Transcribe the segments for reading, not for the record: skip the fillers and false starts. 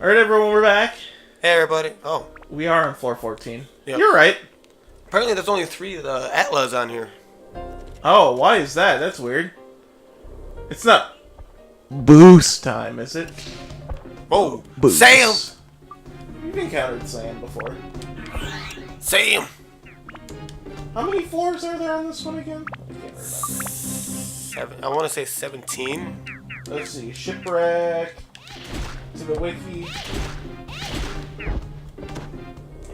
Alright, everyone, we're back. Hey, everybody. Oh. We are on floor 14. Yep. You're right. Apparently, there's only 3 Atlas on here. Oh, why is that? That's weird. It's not boost time, is it? Oh, Boost. Sam! You've encountered Sam before. Sam! How many floors are there on this one again? I can't remember. 7. I want to say 17. Let's see. Shipwreck. To the wiki.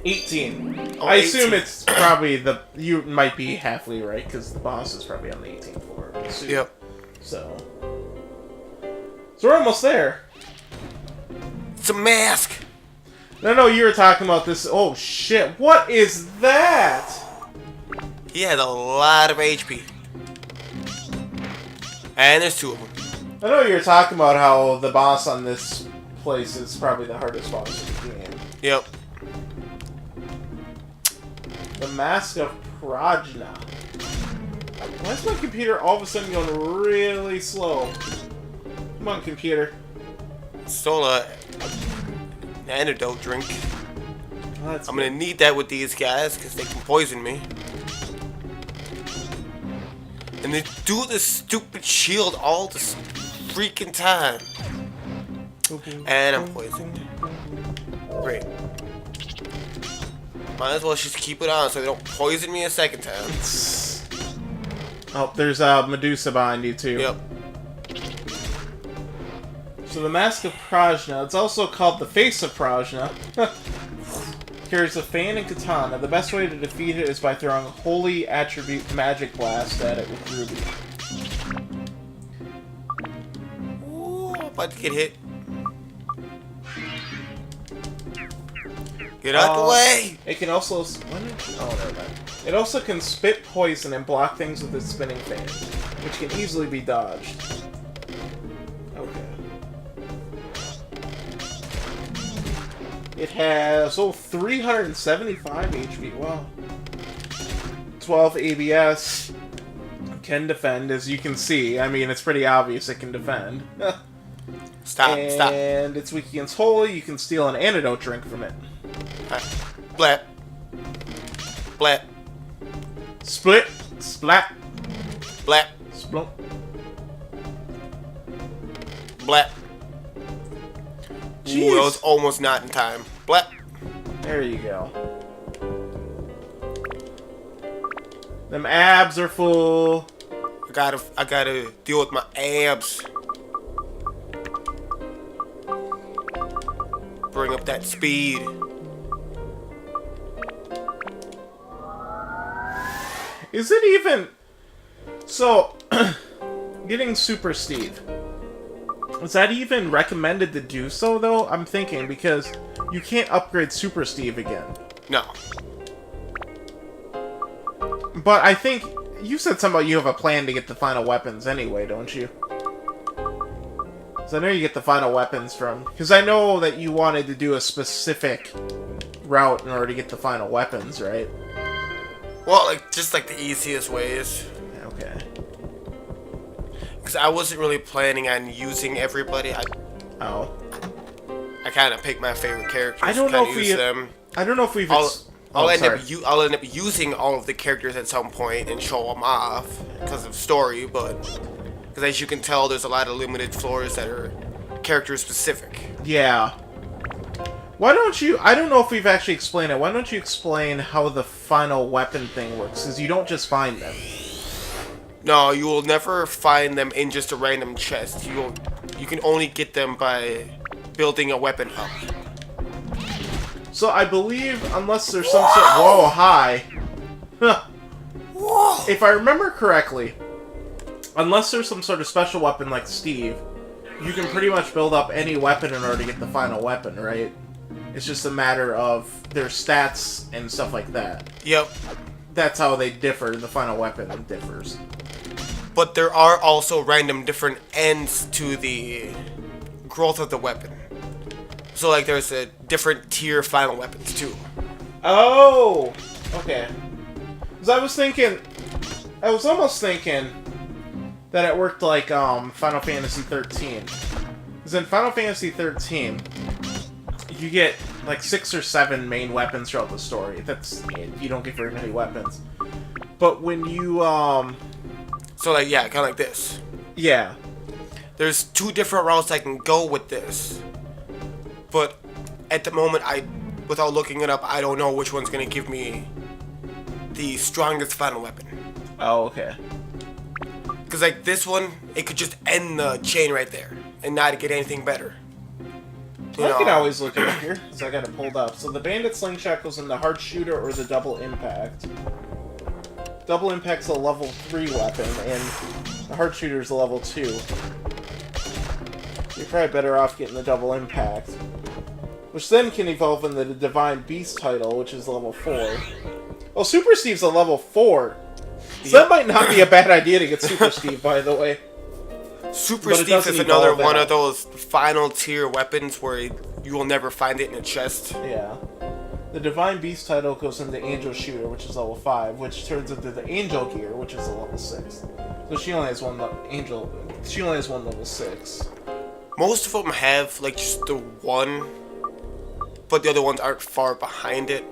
18. Oh, I assume 18. it's probably the... You might be halfway right, because the boss is probably on the 18th floor. I assume. Yep. So we're almost there. It's a mask! No, you were talking about this... Oh, shit. What is that? He has a lot of HP. And there's 2 of them. I know you were talking about how the boss on this place is probably the hardest boss in the game. Yep. The Mask of Prajna. Why is my computer all of a sudden going really slow? Come on, computer. Stole an antidote drink. Oh, I'm gonna need that with these guys, because they can poison me. And they do this stupid shield all this freaking time. And I'm poisoned. Great. Might as well just keep it on so they don't poison me a second time. Oh, there's a Medusa behind you too. Yep. So the Mask of Prajna, it's also called the Face of Prajna. Carries a fan and katana. The best way to defeat it is by throwing a Holy Attribute Magic Blast at it with Ruby. Ooh, about to get hit. Get out the way! It can also... Oh, never mind. It also can spit poison and block things with its spinning fan, which can easily be dodged. Okay. It has, 375 HP. Wow. 12 ABS. Can defend, as you can see. I mean, it's pretty obvious it can defend. Stop. And it's weak against Holy. You can steal an antidote drink from it. Blap. Blap. Split. Splat. Blap. Splunk. Blap. Jeez. Ooh, that was almost not in time. Blap. There you go. Them abs are full. I gotta deal with my abs. Bring up that speed. Is it even... So, getting Super Steve. Is that even recommended to do so, though? I'm thinking, because you can't upgrade Super Steve again. No. But I think... You said something about you have a plan to get the final weapons anyway, don't you? So I know you get the final weapons from... Because I know that you wanted to do a specific route in order to get the final weapons, right? Well, just like the easiest ways. Okay. Because I wasn't really planning on using everybody. I kind of picked my favorite characters. I don't know if we... them. I don't know if we've... I'll end up using all of the characters at some point and show them off because of story, but because as you can tell, there's a lot of limited floors that are character specific. Yeah. Why don't you... I don't know if we've actually explained it. Why don't you explain how the final weapon thing works? Because you don't just find them. No, you will never find them in just a random chest. You can only get them by building a weapon hub. So I believe, unless there's some sort... Whoa, hi. Whoa. If I remember correctly, unless there's some sort of special weapon like Steve, you can pretty much build up any weapon in order to get the final weapon, right? It's just a matter of their stats and stuff like that. Yep. That's how they differ. The final weapon differs. But there are also random different ends to the growth of the weapon. So, like, there's a different tier final weapons, too. Oh! Okay. Because I was almost thinking that it worked like Final Fantasy 13. Because in Final Fantasy 13, you get like 6 or 7 main weapons throughout the story. That's it. You don't get very many weapons. But when you So like yeah, kind of like this. yeah. There's 2 different routes I can go with this. But at the moment, without looking it up, I don't know which one's gonna give me the strongest final weapon. Oh, okay. Because like this one, it could just end the chain right there and not get anything better. I can always look it up here, because I got it pulled up. So the Bandit Slingshot goes in the Hard Shooter or the Double Impact. Double Impact's a level 3 weapon, and the Hard Shooter's a level 2. You're probably better off getting the Double Impact. Which then can evolve into the Divine Beast title, which is level 4. Oh, Super Steve's a level 4! So that might not be a bad idea to get Super Steve, by the way. Super Steve is another one of those final tier weapons where you will never find it in a chest. Yeah. The Divine Beast title goes into Angel Shooter, which is level 5, which turns into the Angel Gear, which is a level 6. So she only has one level 6. Most of them have like just the one, but the other ones aren't far behind it.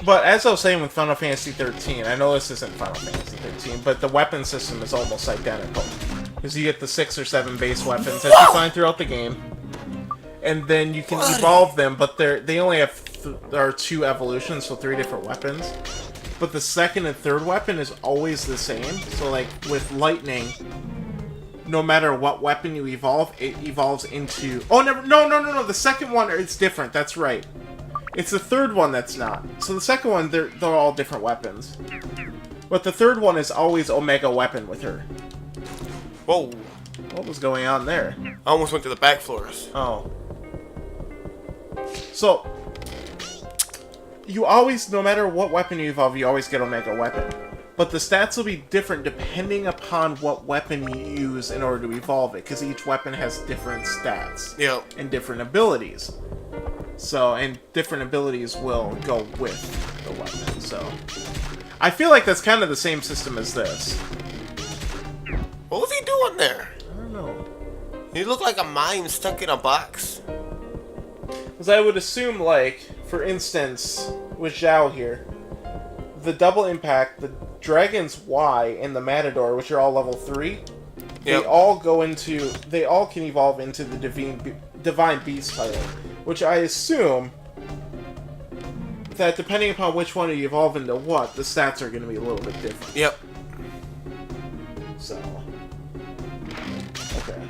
But as I was saying with Final Fantasy 13, I know this isn't Final Fantasy 13, but the weapon system is almost identical. Because you get the 6 or 7 base weapons that you find throughout the game. And then you can evolve them, but they only have there are 2 evolutions, so 3 different weapons. But the second and third weapon is always the same. So like with lightning, no matter what weapon you evolve, it evolves into... Oh, no, the second one, it's different, that's right. It's the third one that's not. So the second one, they're all different weapons. But the third one is always Omega Weapon with her. Whoa. What was going on there? I almost went to the back floors. Oh. So, you always, no matter what weapon you evolve, you always get Omega Weapon. But the stats will be different depending upon what weapon you use in order to evolve it, because each weapon has different stats. Yeah. And different abilities. So, and different abilities will go with the weapon, so... I feel like that's kind of the same system as this. What was he doing there? I don't know. He looked like a mime stuck in a box. Because I would assume, like, for instance, with Zhao here, the Double Impact, the Dragon's Y, and the Matador, which are all level 3, they all can evolve into the Divine Beast title. Which I assume that depending upon which one you evolve into what, the stats are going to be a little bit different. Yep. So. Okay.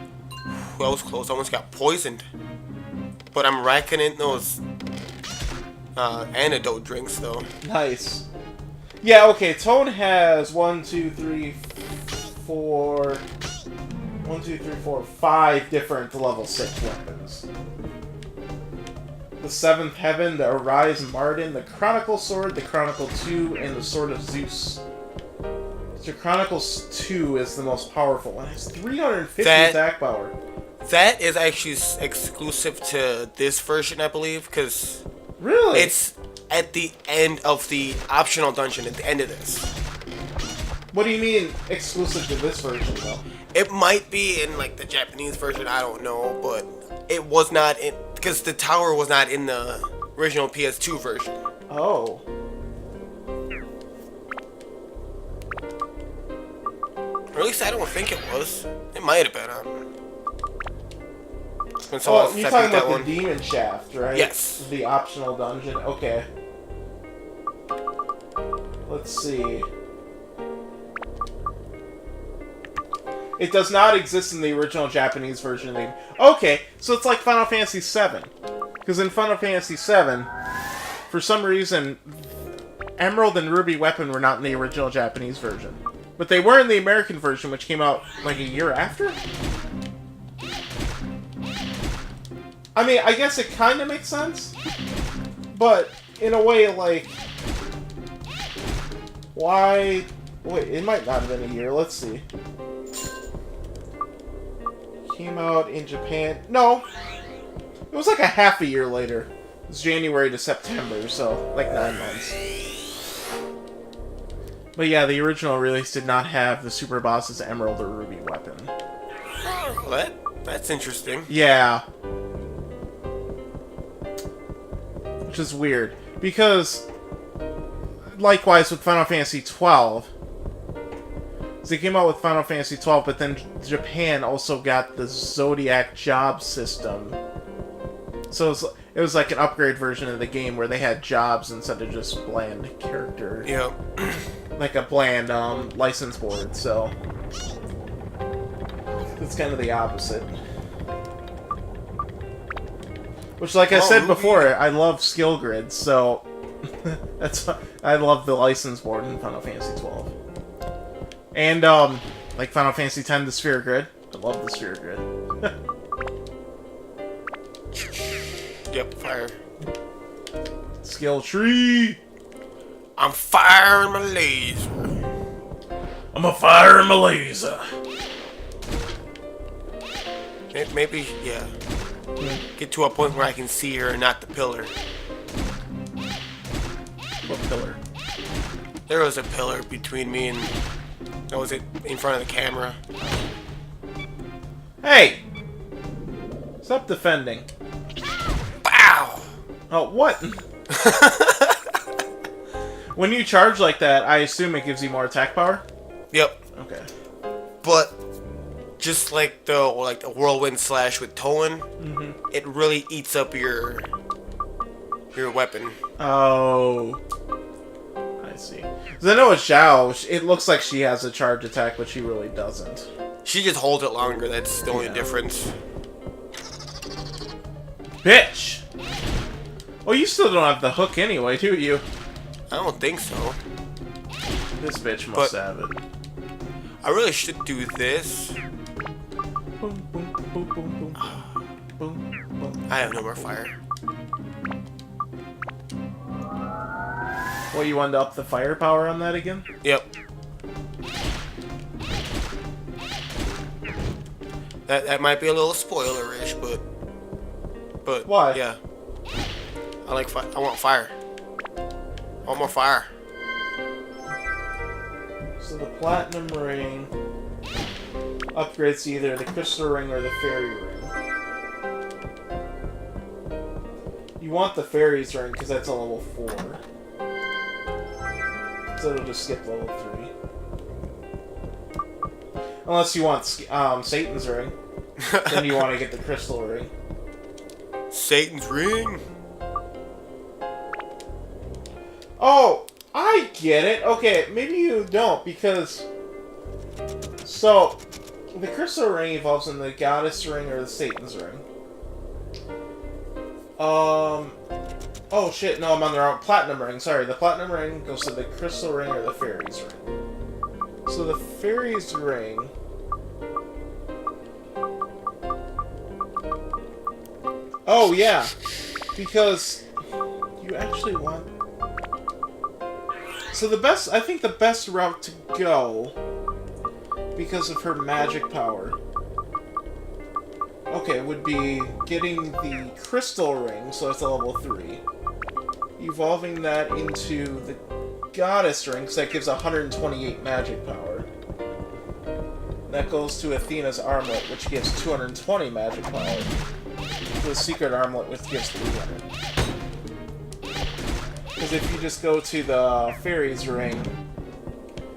That was close. I almost got poisoned. But I'm racking in those antidote drinks, though. Nice. Yeah, okay. Tone has 5 different level 6 weapons. The Seventh Heaven, the Arise Martin, the Chronicle Sword, the Chronicle 2, and the Sword of Zeus. So Chronicles 2 is the most powerful one. It has 350 attack power. That is actually exclusive to this version, I believe, because... Really? It's at the end of the optional dungeon, at the end of this. What do you mean exclusive to this version, though? It might be in, like, the Japanese version, I don't know, but it was not in... Because the tower was not in the original PS2 version. Oh. Or at least I don't think it was. It might have been. Oh, you're talking about the Demon Shaft, right? Yes. The optional dungeon. Okay. Let's see. It does not exist in the original Japanese version of the game. Okay, so it's like Final Fantasy VII. Because in Final Fantasy VII, for some reason, Emerald and Ruby Weapon were not in the original Japanese version. But they were in the American version, which came out like a year after? I mean, I guess it kind of makes sense. But, in a way, like... Why... Wait, it might not have been a year. Let's see. Came out in Japan... No! It was like a half a year later. It was January to September, so like 9 months. But yeah, the original release did not have the Super Boss's Emerald or Ruby weapon. What? That's interesting. Yeah. which is weird. Because, likewise with Final Fantasy XII, they came out with Final Fantasy XII, but then Japan also got the Zodiac job system. So it was like an upgrade version of the game where they had jobs instead of just bland character. Yeah. Like a bland license board, so it's kind of the opposite. Which, like I said before, I love skill grids, so I love the license board in Final Fantasy XII. And like Final Fantasy X, the sphere grid. I love the sphere grid. Yep, fire. Skill tree. I'm firing my laser. I'm a fire my laser. Maybe, yeah. Get to a point where I can see her and not the pillar. What pillar? There was a pillar between me and... That was it in front of the camera. Hey! Stop defending. Bow! Oh, what? When you charge like that, I assume it gives you more attack power? Yep. Okay. But just like the whirlwind slash with Toan, it really eats up your weapon. Oh. I see. Because I know with Xiao, it looks like she has a charge attack, but she really doesn't. She just holds it longer, that's the only difference. Bitch! Oh, you still don't have the hook anyway, do you? I don't think so. This bitch must have it. I really should do this. Boom, boom, boom, boom, boom. Boom, boom. I have no more fire. Well, you wanted to up the firepower on that again? Yep. That might be a little spoilerish, but why? Yeah. I like fire. I want fire. I want more fire. So the platinum ring upgrades to either the crystal ring or the fairy ring. You want the fairy's ring because that's a level 4. So it'll just skip level 3. Unless you want Satan's ring. Then you want to get the crystal ring. Satan's ring? Oh, I get it. Okay, maybe you don't, because... So, the crystal ring evolves in the goddess ring or the Satan's ring. Oh shit, no, I'm on the wrong... Platinum ring, sorry. The platinum ring goes to the crystal ring or the fairy's ring. So the fairy's ring... Oh, yeah. Because you actually want... So I think the best route to go, because of her magic power, okay, would be getting the crystal ring, so it's a level 3. Evolving that into the goddess ring, because that gives 128 magic power. That goes to Athena's armlet, which gives 220 magic power. The secret armlet, which gives 300. Because if you just go to the fairy's ring,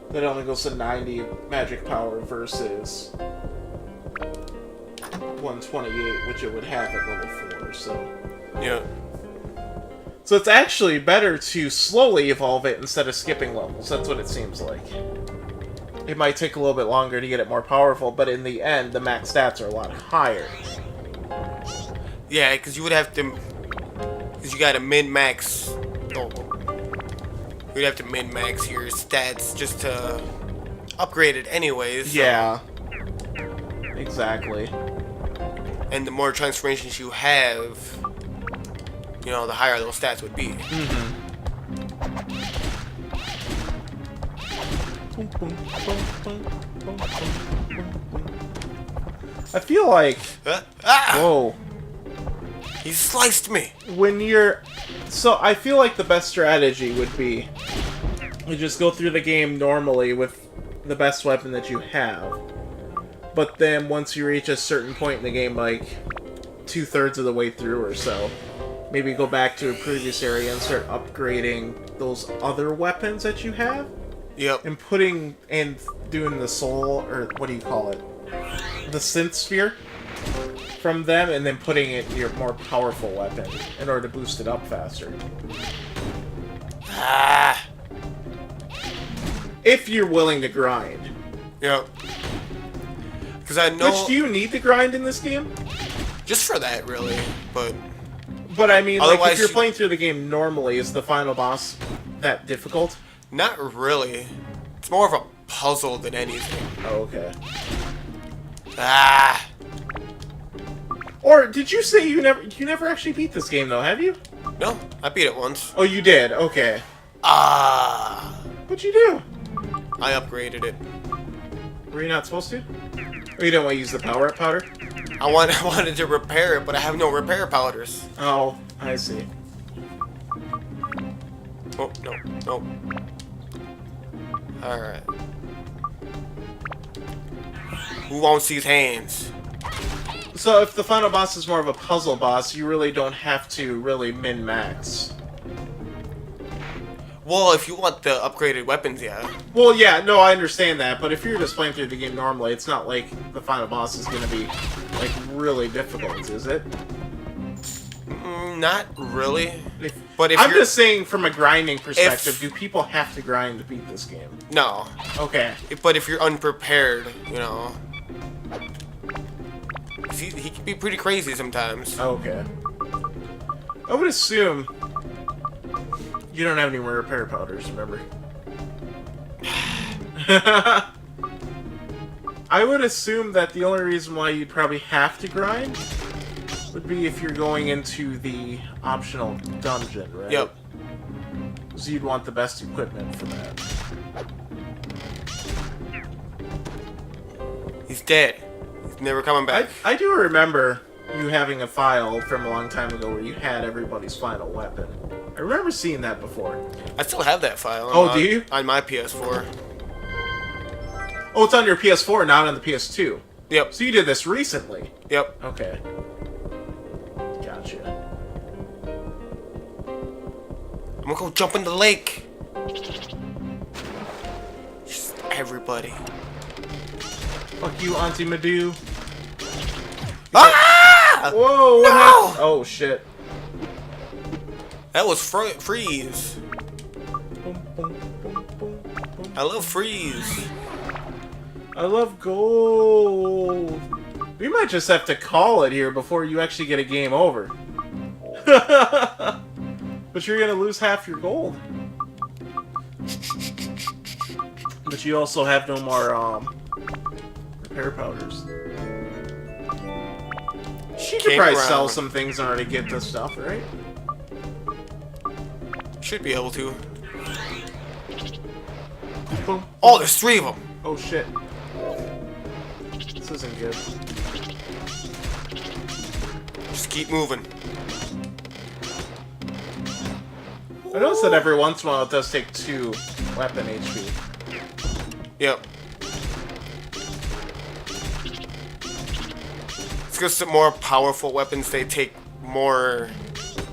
that only goes to 90 magic power versus 128, which it would have at level 4, so... Yeah. So it's actually better to slowly evolve it instead of skipping levels. That's what it seems like. It might take a little bit longer to get it more powerful, but in the end, the max stats are a lot higher. Yeah, because you would have to... Because you got to min-max... Oh, you'd have to min-max your stats just to upgrade it anyways. So. Yeah. Exactly. And the more transformations you have, you know, the higher those stats would be. Mm-hmm. I feel like... Whoa. He sliced me! When you're... So, I feel like the best strategy would be you just go through the game normally with the best weapon that you have. But then once you reach a certain point in the game, like 2/3 of the way through or so, maybe go back to a previous area and start upgrading those other weapons that you have. Yep. And doing the soul, or what do you call it? The synth sphere from them, and then putting it in your more powerful weapon in order to boost it up faster. Ah. If you're willing to grind. Yep. Because I know. Which, do you need to grind in this game? Just for that, really. But I mean, like, otherwise if you're playing through the game normally, is the final boss that difficult? Not really. It's more of a puzzle than anything. Oh, okay. Ah. Or did you say you never actually beat this game though? Have you? No, I beat it once. Oh, you did. Okay. Ah. What'd you do? I upgraded it. Were you not supposed to? Or you don't want to use the power-up powder? I wanted to repair it, but I have no repair powders. Oh, I see. Oh, no, no. Alright. Who wants these hands? So if the final boss is more of a puzzle boss, you really don't have to really min-max. Well, if you want the upgraded weapons, yeah. Well, yeah, no, I understand that, but if you're just playing through the game normally, it's not like the final boss is going to be, like, really difficult, is it? Not really. But if I'm just saying, from a grinding perspective, do people have to grind to beat this game? No. Okay. But if you're unprepared, you know... He can be pretty crazy sometimes. Okay. I would assume... You don't have any more repair powders, remember? I would assume that the only reason why you'd probably have to grind would be if you're going into the optional dungeon, right? Yep. So you'd want the best equipment for that. He's dead. He's never coming back. I do remember you having a file from a long time ago where you had everybody's final weapon. I remember seeing that before. I still have that file. Oh, do you? On my PS4. Oh, it's on your PS4, not on the PS2. Yep. So you did this recently? Yep. Okay. Gotcha. I'm gonna go jump in the lake. Just everybody. Fuck you, Auntie Madou. Ah! Whoa, what happened? Oh, shit. That was freeze. I love freeze. I love gold. We might just have to call it here before you actually get a game over. But you're gonna lose half your gold. But you also have no more repair powders. She could probably sell some things in order to get this stuff, right? Should be able to. Boom. Oh, there's 3 of them. Oh shit. This isn't good. Just keep moving. I noticed that every once in a while it does take 2 weapon HP. Yep. It's because the more powerful weapons, they take more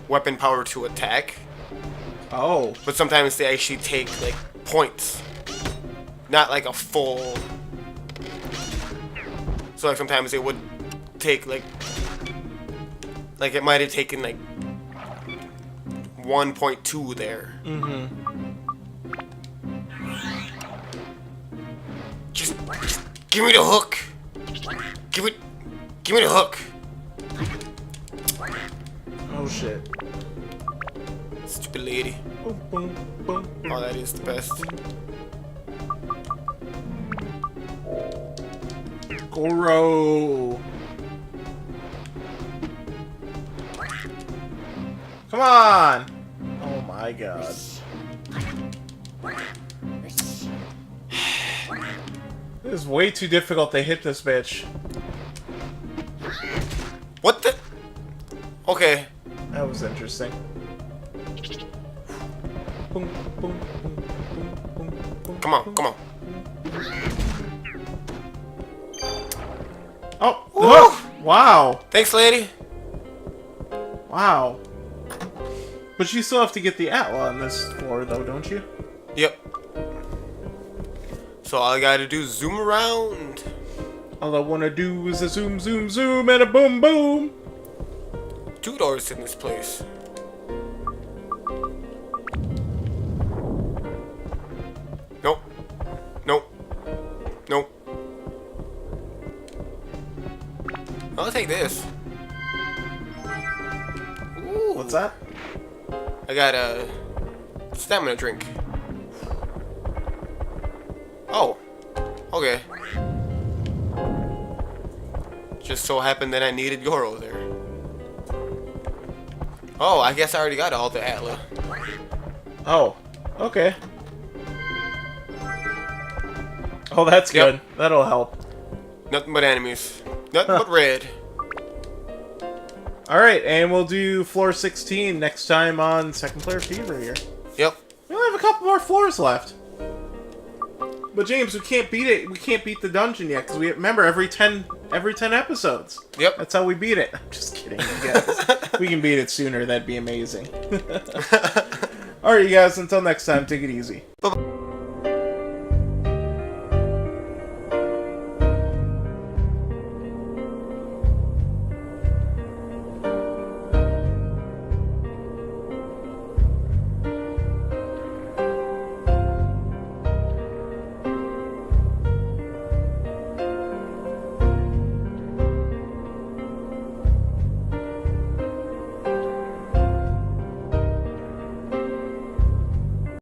weapon power to attack. Oh. But sometimes they actually take, like, points. Not like a full... So, like, sometimes it would take, like... Like, it might have taken, like... 1.2 there. Mm-hmm. Just give me the hook. Give me the hook. Oh shit. Stupid lady. Boom, boom, boom, boom. Oh, that is the best. Goro. Come on. Oh my god. It is way too difficult to hit this bitch. What the? Okay. That was interesting. Boom, boom, boom, boom, boom, boom, Come on, come on. Oh, the hook! Wow. Thanks, lady. Wow. But you still have to get the Atla on this floor, though, don't you? Yep. So all I gotta do is zoom around. All I wanna do is a zoom, zoom, zoom, and a boom, boom. 2 doors in this place. Nope. Nope. Nope. I'll take this. Ooh. What's that? I got a stamina drink. Oh. Okay. Just so happened that I needed Goro there. Oh, I guess I already got all the Atla. Oh, okay. Oh, that's Yep. good. That'll help. Nothing but enemies. Nothing but red. Alright, and we'll do floor 16 next time on Second Player Fever here. Yep. We only have a couple more floors left. But James, we can't beat it. We can't beat the dungeon yet, because we remember every 10 episodes. Yep. That's how we beat it. I'm just kidding, you guys. We can beat it sooner, that'd be amazing. Alright, you guys, until next time, take it easy. Bye-bye.